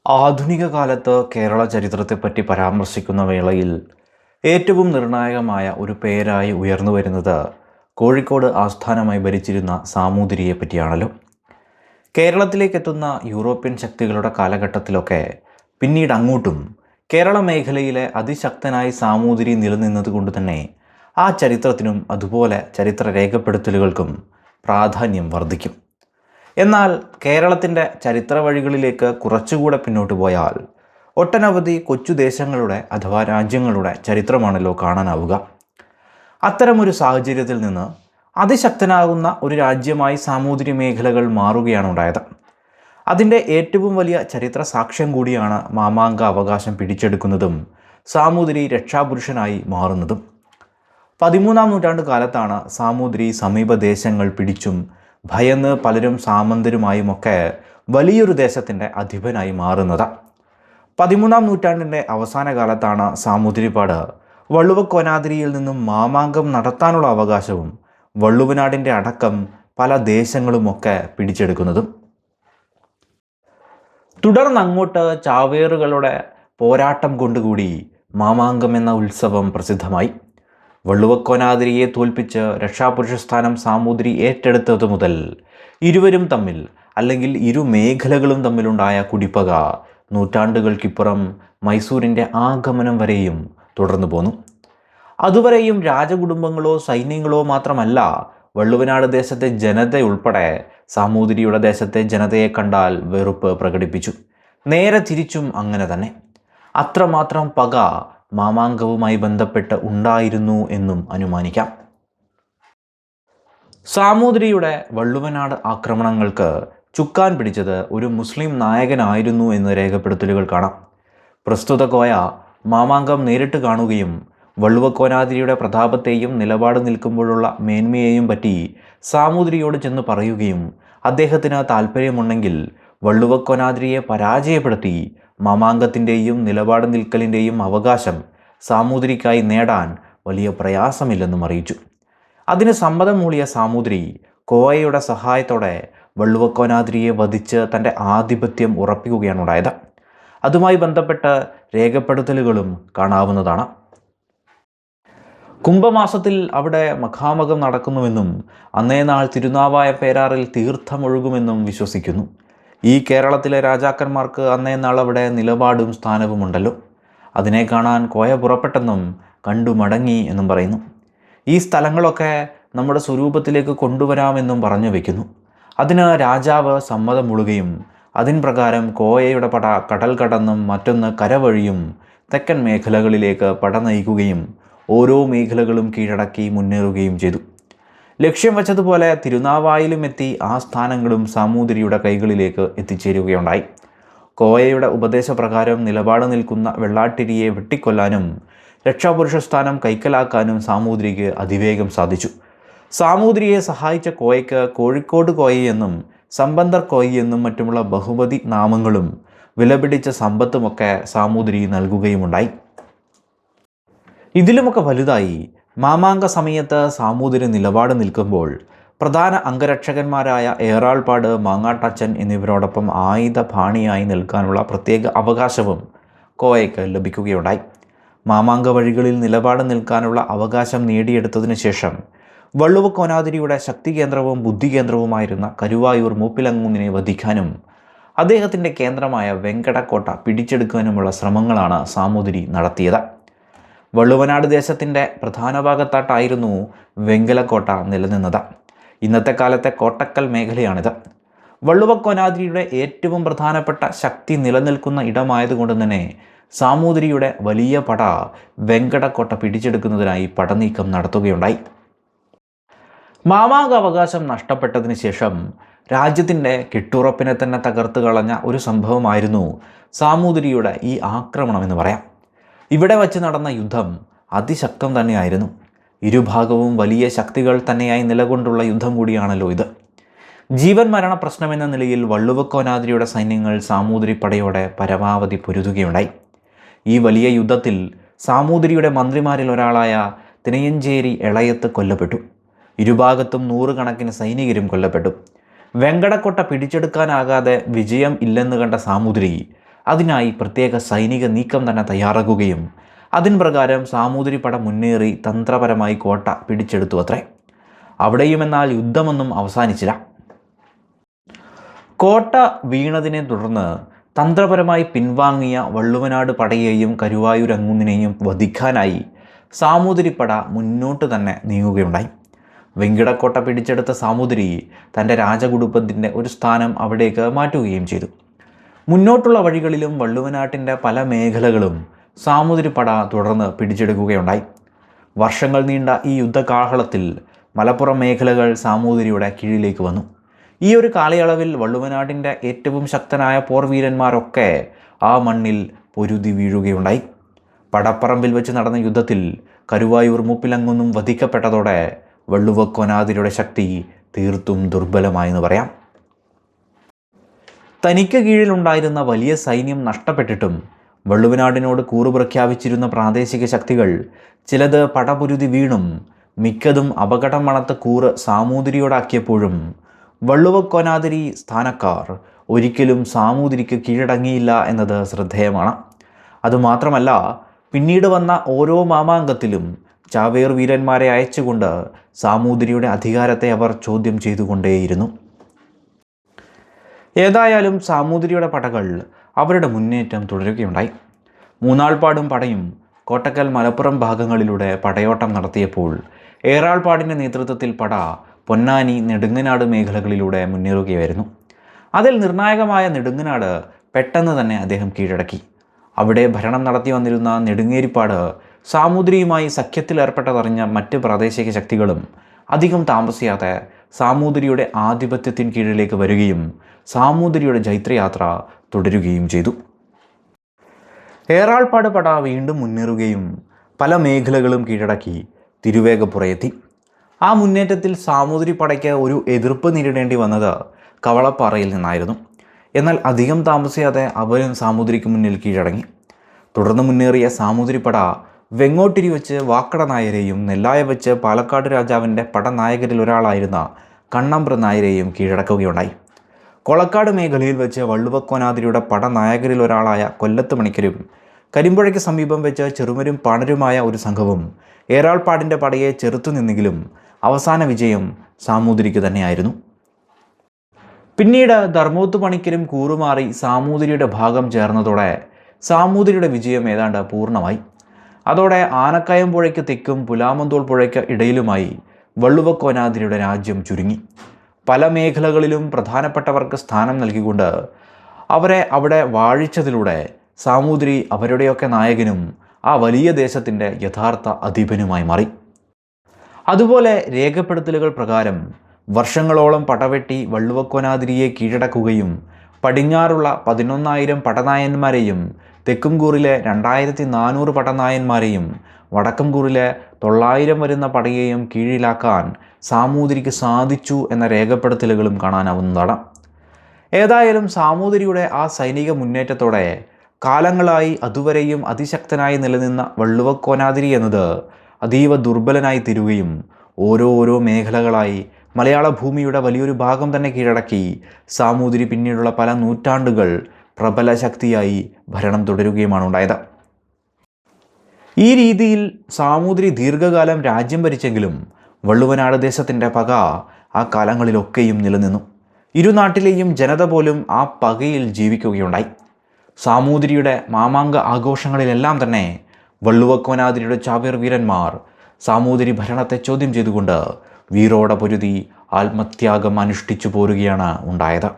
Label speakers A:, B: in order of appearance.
A: ആധുനിക കാലത്ത് കേരള ചരിത്രത്തെപ്പറ്റി പരാമർശിക്കുന്ന വേളയിൽ ഏറ്റവും നിർണായകമായ ഒരു പേരായി ഉയർന്നു വരുന്നത് കോഴിക്കോട് ആസ്ഥാനമായി ഭരിച്ചിരുന്ന സാമൂതിരിയെ പറ്റിയാണല്ലോ. കേരളത്തിലേക്കെത്തുന്ന യൂറോപ്യൻ ശക്തികളുടെ കാലഘട്ടത്തിലൊക്കെ പിന്നീട് അങ്ങോട്ടും കേരള മേഖലയിലെ അതിശക്തനായി സാമൂതിരി നിലനിന്നത് കൊണ്ട് തന്നെ ആ ചരിത്രത്തിനും അതുപോലെ ചരിത്ര രേഖപ്പെടുത്തലുകൾക്കും പ്രാധാന്യം വർദ്ധിക്കും. എന്നാൽ കേരളത്തിൻ്റെ ചരിത്ര വഴികളിലേക്ക് കുറച്ചുകൂടെ പിന്നോട്ട് പോയാൽ ഒട്ടനവധി കൊച്ചു ദേശങ്ങളുടെ അഥവാ രാജ്യങ്ങളുടെ ചരിത്രമാണല്ലോ കാണാനാവുക. അത്തരമൊരു സാഹചര്യത്തിൽ നിന്ന് അതിശക്തനാകുന്ന ഒരു രാജ്യമായി സാമൂതിരി മേഖലകൾ മാറുകയാണ് ഉണ്ടായത്. അതിൻ്റെ ഏറ്റവും വലിയ ചരിത്ര സാക്ഷ്യം കൂടിയാണ് മാമാങ്ക അവകാശം പിടിച്ചെടുക്കുന്നതും സാമൂതിരി രക്ഷാപുരുഷനായി മാറുന്നതും. 13-ാം നൂറ്റാണ്ട് കാലത്താണ് സാമൂതിരി സമീപ ദേശങ്ങൾ പിടിച്ചും ഭയന്ന് പലരും സാമന്തരുമായുമൊക്കെ വലിയൊരു ദേശത്തിൻ്റെ അധിപനായി മാറുന്നത്. 13-ാം നൂറ്റാണ്ടിൻ്റെ അവസാന കാലത്താണ് സാമൂതിരിപ്പാട് വള്ളുവക്കോനാതിരിയിൽ നിന്നും മാമാങ്കം നടത്താനുള്ള അവകാശവും വള്ളുവനാടിൻ്റെ അടക്കം പല ദേശങ്ങളുമൊക്കെ പിടിച്ചെടുക്കുന്നതും. തുടർന്നങ്ങോട്ട് ചാവേറുകളുടെ പോരാട്ടം കൊണ്ടുകൂടി മാമാങ്കം എന്ന ഉത്സവം പ്രസിദ്ധമായി. വള്ളുവക്കോനാതിരിയെ തോൽപ്പിച്ച് രക്ഷാപുരുഷസ്ഥാനം സാമൂതിരി ഏറ്റെടുത്തത് മുതൽ ഇരുവരും തമ്മിൽ അല്ലെങ്കിൽ ഇരു മേഖലകളും തമ്മിലുണ്ടായ കുടിപ്പക നൂറ്റാണ്ടുകൾക്കിപ്പുറം മൈസൂരിൻ്റെ ആഗമനം വരെയും തുടർന്നു പോന്നു. അതുവരെയും രാജകുടുംബങ്ങളോ സൈന്യങ്ങളോ മാത്രമല്ല വള്ളുവനാട് ദേശത്തെ ജനതയുൾപ്പെടെ സാമൂതിരിയുടെ ദേശത്തെ ജനതയെ കണ്ടാൽ വെറുപ്പ് പ്രകടിപ്പിച്ചു. നേരെ തിരിച്ചും അങ്ങനെ തന്നെ. അത്രമാത്രം പക മാമാങ്കവുമായി ബന്ധപ്പെട്ട് ഉണ്ടായിരുന്നു എന്നും അനുമാനിക്കാം. സാമൂതിരിയുടെ വള്ളുവനാട് ആക്രമണങ്ങൾക്ക് ചുക്കാൻ പിടിച്ചത് ഒരു മുസ്ലിം നായകനായിരുന്നു എന്ന് രേഖപ്പെടുത്തലുകൾ കാണാം. പ്രസ്തുത കോയ മാമാങ്കം നേരിട്ട് കാണുകയും വള്ളുവക്കോനാതിരിയുടെ പ്രതാപത്തെയും നിലപാട് നിൽക്കുമ്പോഴുള്ള മേന്മയെയും പറ്റി സാമൂതിരിയോട് ചെന്ന് പറയുകയും അദ്ദേഹത്തിന് താല്പര്യമുണ്ടെങ്കിൽ വള്ളുവക്കോനാതിരിയെ പരാജയപ്പെടുത്തി മാമാങ്കത്തിൻ്റെയും നിലപാട് നിൽക്കലിൻ്റെയും അവകാശം സാമൂതിരിക്കായി നേടാൻ വലിയ പ്രയാസമില്ലെന്നും അറിയിച്ചു. അതിന് സമ്മതം മൂളിയ സാമൂതിരി കോയയുടെ സഹായത്തോടെ വള്ളുവക്കോനാതിരിയെ വധിച്ച് തൻ്റെ ആധിപത്യം ഉറപ്പിക്കുകയാണ് ഉണ്ടായത്. അതുമായി ബന്ധപ്പെട്ട് രേഖപ്പെടുത്തലുകളും കാണാവുന്നതാണ്. കുംഭമാസത്തിൽ അവിടെ മഖാമകം നടക്കുന്നുവെന്നും അന്നേ നാൾ തിരുനാവായ പേരാറിൽ തീർത്ഥമൊഴുകുമെന്നും വിശ്വസിക്കുന്നു. ഈ കേരളത്തിലെ രാജാക്കന്മാർക്ക് അന്നേ നാൾ അവിടെ നിലപാടും സ്ഥാനവുമുണ്ടല്ലോ. അതിനെ കാണാൻ കോയ പുറപ്പെട്ടെന്നും കണ്ടു മടങ്ങി എന്നും പറയുന്നു. ഈ സ്ഥലങ്ങളൊക്കെ നമ്മുടെ സ്വരൂപത്തിലേക്ക് കൊണ്ടുവരാമെന്നും പറഞ്ഞു വയ്ക്കുന്നു. അതിന് രാജാവ് സമ്മതം മൂളുകയും അതിൻ പ്രകാരം കോയയുടെ പട കടൽ കടന്നും മറ്റൊന്ന് കരവഴിയും തെക്കൻ മേഖലകളിലേക്ക് പട നയിക്കുകയും ഓരോ മേഖലകളും കീഴടക്കി മുന്നേറുകയും ചെയ്തു. ലക്ഷ്യം വച്ചതുപോലെ തിരുനാവായിലും എത്തി ആ സ്ഥാനങ്ങളും സാമൂതിരിയുടെ കൈകളിലേക്ക് എത്തിച്ചേരുകയുണ്ടായി. കോയയുടെ ഉപദേശപ്രകാരം നിലപാട് നിൽക്കുന്ന വെള്ളാട്ടിരിയെ വെട്ടിക്കൊല്ലാനും രക്ഷാപുരുഷസ്ഥാനം കൈക്കലാക്കാനും സാമൂതിരിക്ക് അതിവേഗം സാധിച്ചു. സാമൂതിരിയെ സഹായിച്ച കോയയ്ക്ക് കോഴിക്കോട് കോയയെന്നും സമ്പന്തർ കോയയെന്നും മറ്റുമുള്ള ബഹുമതി നാമങ്ങളും വിലപിടിച്ച സമ്പത്തുമൊക്കെ സാമൂതിരി നൽകുകയുമുണ്ടായി. ഇതിലുമൊക്കെ വലുതായി മാമാങ്ക സമയത്ത് സാമൂതിരി നിലപാട് നിൽക്കുമ്പോൾ പ്രധാന അംഗരക്ഷകന്മാരായ ഏറാൾപ്പാട്, മാങ്ങാട്ടച്ചൻ എന്നിവരോടൊപ്പം ആയുധ പാണിയായി നിൽക്കാനുള്ള പ്രത്യേക അവകാശവും കോയയ്ക്ക് ലഭിക്കുകയുണ്ടായി. മാമാങ്ക വഴികളിൽ നിലപാട് നിൽക്കാനുള്ള അവകാശം നേടിയെടുത്തതിന് ശേഷം വള്ളുവക്കോനാതിരിയുടെ ശക്തി കേന്ദ്രവും ബുദ്ധി കേന്ദ്രവുമായിരുന്ന കരുവായൂർ മൂപ്പിലങ്ങൂന്നിനെ വധിക്കാനും അദ്ദേഹത്തിൻ്റെ കേന്ദ്രമായ വെങ്കടക്കോട്ട പിടിച്ചെടുക്കാനുമുള്ള ശ്രമങ്ങളാണ് സാമൂതിരി നടത്തിയത്. വള്ളുവനാട് ദേശത്തിൻ്റെ പ്രധാന ഭാഗത്തായിട്ടായിരുന്നു വെങ്കലക്കോട്ട നിലനിന്നത്. ഇന്നത്തെ കാലത്തെ കോട്ടക്കൽ മേഖലയാണിത്. വള്ളുവക്കോനാതിരിയുടെ ഏറ്റവും പ്രധാനപ്പെട്ട ശക്തി നിലനിൽക്കുന്ന ഇടമായതുകൊണ്ട് തന്നെ സാമൂതിരിയുടെ വലിയ പട വെങ്കടക്കോട്ട പിടിച്ചെടുക്കുന്നതിനായി പടനീക്കം നടത്തുകയുണ്ടായി. മാമാങ്ക അവകാശം നഷ്ടപ്പെട്ടതിന് ശേഷം രാജ്യത്തിൻ്റെ കെട്ടുറപ്പിനെ തന്നെ തകർത്ത് കളഞ്ഞ ഒരു സംഭവമായിരുന്നു സാമൂതിരിയുടെ ഈ ആക്രമണം എന്ന് പറയാം. ഇവിടെ വച്ച് നടന്ന യുദ്ധം അതിശക്തം തന്നെയായിരുന്നു. ഇരുഭാഗവും വലിയ ശക്തികൾ തന്നെയായി നിലകൊണ്ടുള്ള യുദ്ധം കൂടിയാണല്ലോ ഇത്. ജീവൻ മരണ പ്രശ്നമെന്ന നിലയിൽ വള്ളുവക്കോനാതിരിയുടെ സൈന്യങ്ങൾ സാമൂതിരി പടയോടെ പരമാവധി പൊരുതുകയുണ്ടായി. ഈ വലിയ യുദ്ധത്തിൽ സാമൂതിരിയുടെ മന്ത്രിമാരിൽ ഒരാളായ തിനയഞ്ചേരി എളയത്ത് കൊല്ലപ്പെട്ടു. ഇരുഭാഗത്തും 100 കണക്കിന് സൈനികരും കൊല്ലപ്പെട്ടു. വെങ്കടക്കോട്ട പിടിച്ചെടുക്കാനാകാതെ വിജയം ഇല്ലെന്ന് കണ്ട സാമൂതിരി അതിനായി പ്രത്യേക സൈനിക നീക്കം തന്നെ തയ്യാറാക്കുകയും അതിൻ പ്രകാരം സാമൂതിരി പട മുന്നേറി തന്ത്രപരമായി കോട്ട പിടിച്ചെടുത്തു അത്രേ. അവിടെയും എന്നാൽ യുദ്ധമൊന്നും അവസാനിച്ചില്ല. കോട്ട വീണതിനെ തുടർന്ന് തന്ത്രപരമായി പിൻവാങ്ങിയ വള്ളുവനാട് പടയെയും കരുവായൂരങ്ങുന്നിനെയും വധിക്കാനായി സാമൂതിരിപ്പട മുന്നോട്ട് തന്നെ നീങ്ങുകയുണ്ടായി. വെങ്കിടക്കോട്ട പിടിച്ചെടുത്ത സാമൂതിരി തൻ്റെ രാജകുടുംബത്തിൻ്റെ ഒരു സ്ഥാനം അവിടേക്ക് മാറ്റുകയും ചെയ്തു. മുന്നോട്ടുള്ള വഴികളിലും വള്ളുവനാട്ടിൻ്റെ പല മേഖലകളും സാമൂതിരിപ്പട തുടർന്ന് പിടിച്ചെടുക്കുകയുണ്ടായി. വർഷങ്ങൾ നീണ്ട ഈ യുദ്ധകാഹളത്തിൽ മലപ്പുറം മേഖലകൾ സാമൂതിരിയുടെ കീഴിലേക്ക് വന്നു. ഈ ഒരു കാലയളവിൽ വള്ളുവനാടിൻ്റെ ഏറ്റവും ശക്തനായ പോർവീരന്മാരൊക്കെ ആ മണ്ണിൽ പൊരുതി വീഴുകയുണ്ടായി. പടപ്പറമ്പിൽ വെച്ച് നടന്ന യുദ്ധത്തിൽ കരുവായൂർ മൂപ്പിലങ്ങുന്നും വധിക്കപ്പെട്ടതോടെ വള്ളുവക്കോനാതിരിയുടെ ശക്തി തീർത്തും ദുർബലമായെന്ന് പറയാം. തനിക്ക് കീഴിലുണ്ടായിരുന്ന വലിയ സൈന്യം നഷ്ടപ്പെട്ടിട്ടും വള്ളുവനാടിനോട് കൂറു പ്രഖ്യാപിച്ചിരുന്ന പ്രാദേശിക ശക്തികൾ ചിലത് പടപൊരുതി വീണും മിക്കതും അപകടം മണത്ത് കൂറ് സാമൂതിരിയോടാക്കിയപ്പോഴും വള്ളുവക്കോനാതിരി സ്ഥാനക്കാർ ഒരിക്കലും സാമൂതിരിക്ക് കീഴടങ്ങിയില്ല എന്നത് ശ്രദ്ധേയമാണ്. അതുമാത്രമല്ല, പിന്നീട് വന്ന ഓരോ മാമാങ്കത്തിലും ചാവേർ വീരന്മാരെ അയച്ചുകൊണ്ട് സാമൂതിരിയുടെ അധികാരത്തെ അവർ ചോദ്യം ചെയ്തുകൊണ്ടേയിരുന്നു. ഏതായാലും സാമൂതിരിയുടെ പടകൾ അവരുടെ മുന്നേറ്റം തുടരുകയുണ്ടായി. മൂന്നാൾപ്പാടും പടയും കോട്ടക്കൽ മലപ്പുറം ഭാഗങ്ങളിലൂടെ പടയോട്ടം നടത്തിയപ്പോൾ ഏറാൾപ്പാടിൻ്റെ നേതൃത്വത്തിൽ പട പൊന്നാനി നെടുങ്ങനാട് മേഖലകളിലൂടെ മുന്നേറുകയായിരുന്നു. അതിൽ നിർണായകമായ നെടുങ്ങനാട് പെട്ടെന്ന് തന്നെ അദ്ദേഹം കീഴടക്കി. അവിടെ ഭരണം നടത്തി വന്നിരുന്ന നെടുങ്ങേരിപ്പാട് സാമൂതിരിയുമായി സഖ്യത്തിലേർപ്പെട്ടതറിഞ്ഞ മറ്റ് പ്രാദേശിക ശക്തികളും അധികം താമസിയാതെ സാമൂതിരിയുടെ ആധിപത്യത്തിന് കീഴിലേക്ക് വരികയും സാമൂതിരിയുടെ ജൈത്രയാത്ര തുടരുകയും ചെയ്തു. ഏറാൾപ്പാട് പട വീണ്ടും മുന്നേറുകയും പല മേഖലകളും കീഴടക്കി തിരുവേഗപ്പുറയെത്തി. ആ മുന്നേറ്റത്തിൽ സാമൂതിരി പടയ്ക്ക് ഒരു എതിർപ്പ് നേരിടേണ്ടി വന്നത് കവളപ്പാറയിൽ നിന്നായിരുന്നു. എന്നാൽ അധികം താമസിയാതെ അവരും സാമൂതിരിക്ക് മുന്നിൽ കീഴടങ്ങി. തുടർന്ന് മുന്നേറിയ സാമൂതിരിപ്പട വെങ്ങോട്ടിരി വെച്ച് വാക്കട നായരെയും നെല്ലായ വെച്ച് പാലക്കാട് രാജാവിൻ്റെ പടനായകരിൽ ഒരാളായിരുന്ന കണ്ണമ്പ്ര നായരെയും കീഴടക്കുകയുണ്ടായി. കൊളക്കാട് മേഖലയിൽ വെച്ച് വള്ളുവക്കോനാതിരിയുടെ പടനായകരിൽ ഒരാളായ കൊല്ലത്ത് മണിക്കരും കരിമ്പുഴയ്ക്ക് സമീപം വെച്ച് ചെറുമരും പാണരുമായ ഒരു സംഘവും ഏറാൾപ്പാടിൻ്റെ പടയെ ചെറുത്തു നിന്നെങ്കിലും അവസാന വിജയം സാമൂതിരിക്ക് തന്നെയായിരുന്നു. പിന്നീട് ധർമ്മോത്ത് പണിക്കരും കൂറുമാറി സാമൂതിരിയുടെ ഭാഗം ചേർന്നതോടെ സാമൂതിരിയുടെ വിജയം ഏതാണ്ട് പൂർണ്ണമായി. അതോടെ ആനക്കയം പുഴയ്ക്ക് തെക്കും പുലാമന്തോൾ പുഴയ്ക്ക് ഇടയിലുമായി വള്ളുവക്കോനാതിരിയുടെ രാജ്യം ചുരുങ്ങി. പല മേഖലകളിലും പ്രധാനപ്പെട്ടവർക്ക് സ്ഥാനം നൽകിക്കൊണ്ട് അവരെ അവിടെ വാഴിച്ചതിലൂടെ സാമൂതിരി അവരുടെയൊക്കെ നായകനും ആ വലിയ ദേശത്തിൻ്റെ യഥാർത്ഥ അധിപനുമായി മാറി. അതുപോലെ രേഖപ്പെടുത്തലുകൾ പ്രകാരം വർഷങ്ങളോളം പടവെട്ടി വള്ളുവക്കോനാതിരിയെ കീഴടക്കുകയും പടിഞ്ഞാറുള്ള 11,000 പടനായന്മാരെയും തെക്കുംകൂറിലെ 2,400 പടനായന്മാരെയും വടക്കംകൂറിലെ 900 വരുന്ന പടയെയും കീഴിലാക്കാൻ സാമൂതിരിക്ക് സാധിച്ചു എന്ന രേഖപ്പെടുത്തലുകളും കാണാനാവുന്നതാണ്. ഏതായാലും സാമൂതിരിയുടെ ആ സൈനിക മുന്നേറ്റത്തോടെ കാലങ്ങളായി അതുവരെയും അതിശക്തനായി നിലനിന്ന വള്ളുവക്കോനാതിരി എന്നത് അതീവ ദുർബലനായി തീരുകയും ഓരോ മേഖലകളായി മലയാള ഭൂമിയുടെ വലിയൊരു ഭാഗം തന്നെ കീഴടക്കി സാമൂതിരി പിന്നീടുള്ള പല നൂറ്റാണ്ടുകൾ പ്രബല ശക്തിയായി ഭരണം തുടരുകയുമാണ് ഉണ്ടായത്. ഈ രീതിയിൽ സാമൂതിരി ദീർഘകാലം രാജ്യം ഭരിച്ചെങ്കിലും വള്ളുവനാട് ദേശത്തിൻ്റെ പക ആ കാലങ്ങളിലൊക്കെയും നിലനിന്നു. ഇരുനാട്ടിലെയും ജനത പോലും ആ പകയിൽ ജീവിക്കുകയുണ്ടായി. സാമൂതിരിയുടെ മാമാങ്ക ആഘോഷങ്ങളിലെല്ലാം തന്നെ വള്ളുവക്കോനാതിരിയുടെ ചാവേർ വീരന്മാർ സാമൂതിരി ഭരണത്തെ ചോദ്യം ചെയ്തുകൊണ്ട് വീരോടെ പൊരുതി ആത്മത്യാഗം അനുഷ്ഠിച്ചു പോരുകയാണ് ഉണ്ടായത്.